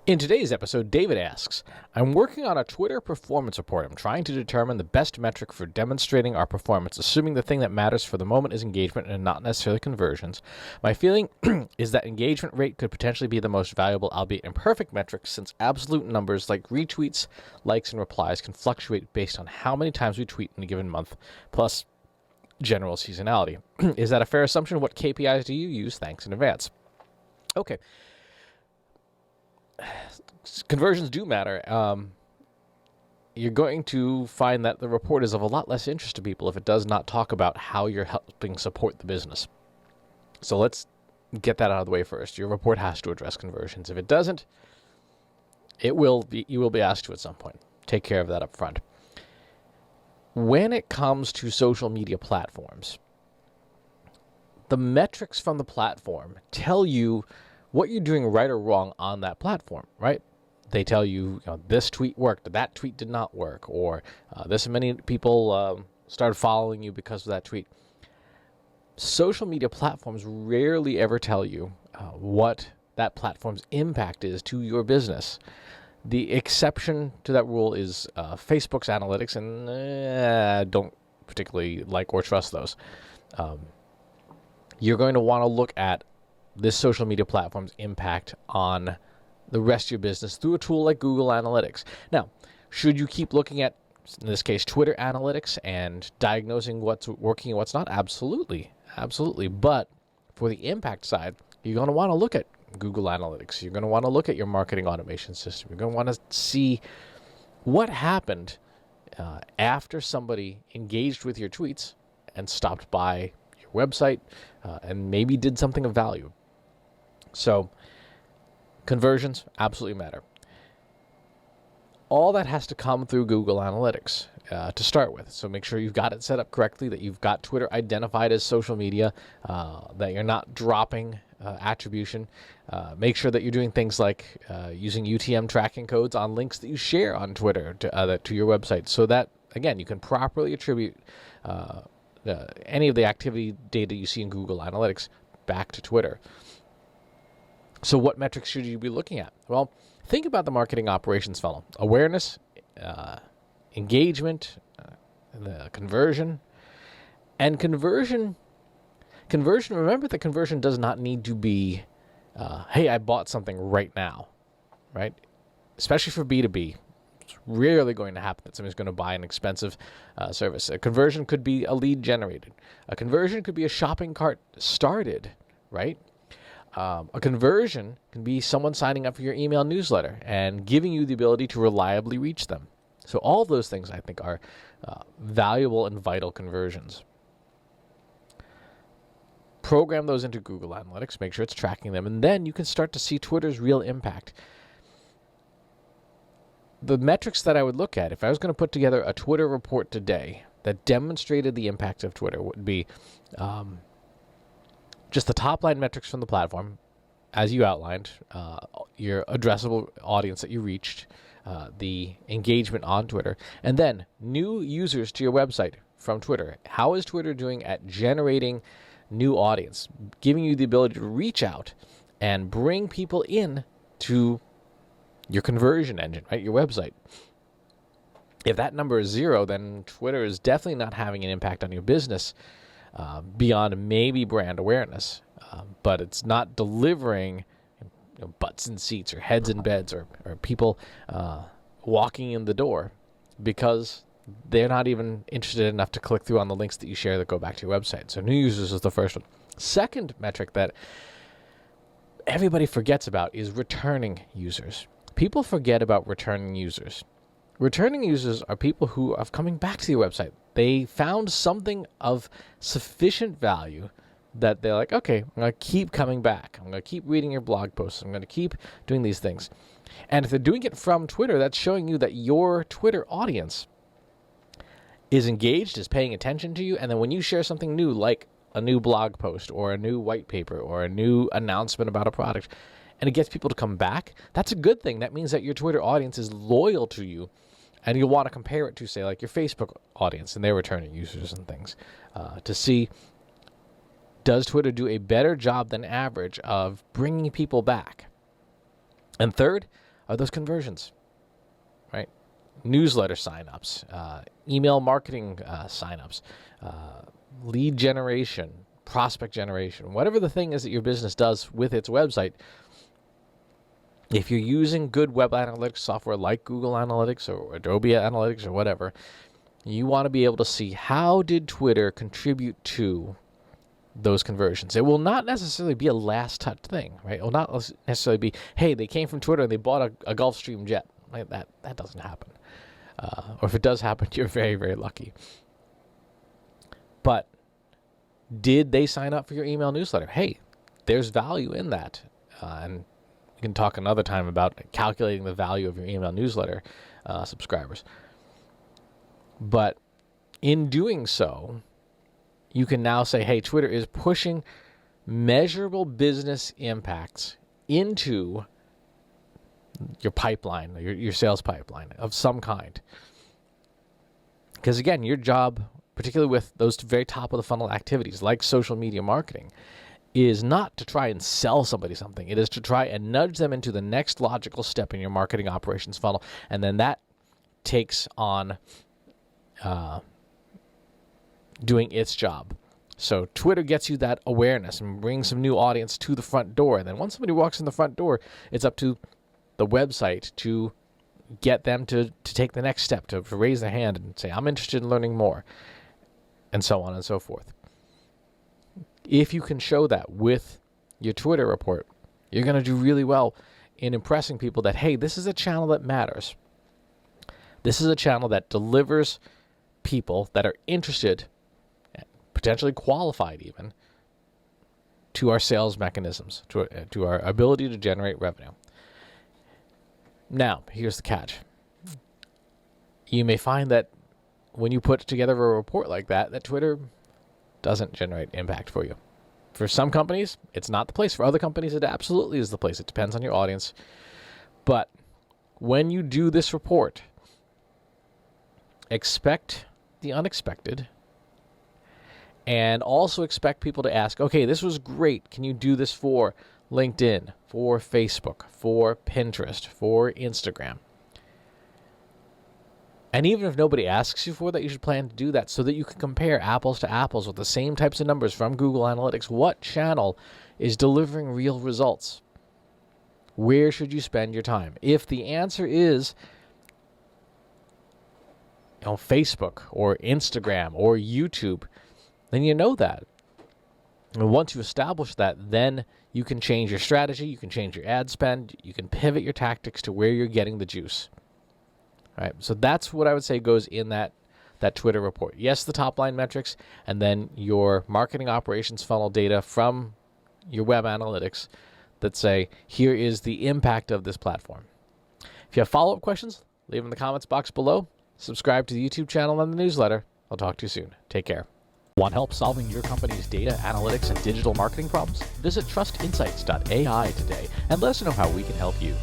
In today's episode, David asks, I'm working on a Twitter performance report. I'm trying to determine the best metric for demonstrating our performance, assuming the thing that matters for the moment is engagement and not necessarily conversions. My feeling is that engagement rate could potentially be the most valuable, albeit imperfect metric, since absolute numbers like retweets, likes, and replies can fluctuate based on how many times we tweet in a given month, plus general seasonality. Is that a fair assumption? What KPIs do you use? Thanks in advance. Okay. Conversions do matter. You're going to find that the report is of a lot less interest to people if it does not talk about how you're helping support the business. So let's get that out of the way first. Your report has to address conversions. If it doesn't, you will be asked to at some point. Take care of that up front. When it comes to social media platforms, the metrics from the platform tell you what you're doing right or wrong on that platform, right? They tell you, this tweet worked, that tweet did not work, or this many people started following you because of that tweet. Social media platforms rarely ever tell you what that platform's impact is to your business. The exception to that rule is Facebook's analytics, and I don't particularly like or trust those. You're going to want to look at this social media platform's impact on the rest of your business through a tool like Google Analytics. Now, should you keep looking at, in this case, Twitter Analytics and diagnosing what's working and what's not? Absolutely. But for the impact side, you're going to want to look at Google Analytics. You're going to want to look at your marketing automation system. You're going to want to see what happened after somebody engaged with your tweets and stopped by your website and maybe did something of value. So conversions absolutely matter. All that has to come through Google Analytics to start with. So make sure you've got it set up correctly, that you've got Twitter identified as social media, that you're not dropping attribution. Make sure that you're doing things like using UTM tracking codes on links that you share on Twitter to your website, so that, again, you can properly attribute any of the activity data you see in Google Analytics back to Twitter. So what metrics should you be looking at? Well, think about the marketing operations funnel. Awareness, engagement, the conversion. And conversion, remember that conversion does not need to be, hey, I bought something right now, right? Especially for B2B. It's rarely going to happen that somebody's going to buy an expensive service. A conversion could be a lead generated. A conversion could be a shopping cart started, right? A conversion can be someone signing up for your email newsletter and giving you the ability to reliably reach them. So all of those things, I think, are valuable and vital conversions. Program those into Google Analytics, make sure it's tracking them, and then you can start to see Twitter's real impact. The metrics that I would look at, if I was going to put together a Twitter report today that demonstrated the impact of Twitter, would be just the top-line metrics from the platform, as you outlined, your addressable audience that you reached, the engagement on Twitter, and then new users to your website from Twitter. How is Twitter doing at generating new audience, giving you the ability to reach out and bring people in to your conversion engine, right, your website? If that number is 0, then Twitter is definitely not having an impact on your business beyond maybe brand awareness, but it's not delivering butts in seats or heads in beds or people walking in the door, because they're not even interested enough to click through on the links that you share that go back to your website. So new users is the first one. Second metric that everybody forgets about is returning users. People forget about returning users. Returning users are people who are coming back to your website. They found something of sufficient value that they're like, okay, I'm going to keep coming back. I'm going to keep reading your blog posts. I'm going to keep doing these things. And if they're doing it from Twitter, that's showing you that your Twitter audience is engaged, is paying attention to you. And then when you share something new, like a new blog post or a new white paper or a new announcement about a product, and it gets people to come back, that's a good thing. That means that your Twitter audience is loyal to you. And you'll want to compare it to, say, like your Facebook audience and their returning users and things to see, does Twitter do a better job than average of bringing people back? And third, are those conversions, right? Newsletter signups, email marketing signups, lead generation, prospect generation, whatever the thing is that your business does with its website. If you're using good web analytics software like Google Analytics or Adobe Analytics or whatever, you want to be able to see how did Twitter contribute to those conversions. It will not necessarily be a last touch thing, right? It will not necessarily be, hey, they came from Twitter and they bought a Gulfstream jet. Right? That doesn't happen. Or if it does happen, you're very, very lucky. But did they sign up for your email newsletter? Hey, there's value in that. And we can talk another time about calculating the value of your email newsletter subscribers. But in doing so, you can now say, hey, Twitter is pushing measurable business impacts into your pipeline, your sales pipeline of some kind. Because again, your job, particularly with those very top of the funnel activities like social media marketing, is not to try and sell somebody something. It is to try and nudge them into the next logical step in your marketing operations funnel. And then that takes on doing its job. So Twitter gets you that awareness and brings some new audience to the front door. And then once somebody walks in the front door, it's up to the website to get them to take the next step, to raise their hand and say, I'm interested in learning more, and so on and so forth. If you can show that with your Twitter report, you're going to do really well in impressing people that, hey, this is a channel that matters. This is a channel that delivers people that are interested, potentially qualified even, to our sales mechanisms, to our ability to generate revenue. Now, here's the catch. You may find that when you put together a report like that, that Twitter doesn't generate impact for you. For some companies, it's not the place. For other companies, it absolutely is the place. It depends on your audience. But when you do this report, expect the unexpected, and also expect people to ask, okay, this was great. Can you do this for LinkedIn, for Facebook, for Pinterest, for Instagram? And even if nobody asks you for that, you should plan to do that so that you can compare apples to apples with the same types of numbers from Google Analytics. What channel is delivering real results? Where should you spend your time? If the answer is Facebook or Instagram or YouTube, then you know that. And once you establish that, then you can change your strategy, you can change your ad spend, you can pivot your tactics to where you're getting the juice. All right, so that's what I would say goes in that Twitter report. Yes, the top line metrics, and then your marketing operations funnel data from your web analytics that say, here is the impact of this platform. If you have follow-up questions, leave them in the comments box below. Subscribe to the YouTube channel and the newsletter. I'll talk to you soon. Take care. Want help solving your company's data, analytics, and digital marketing problems? Visit trustinsights.ai today and let us know how we can help you.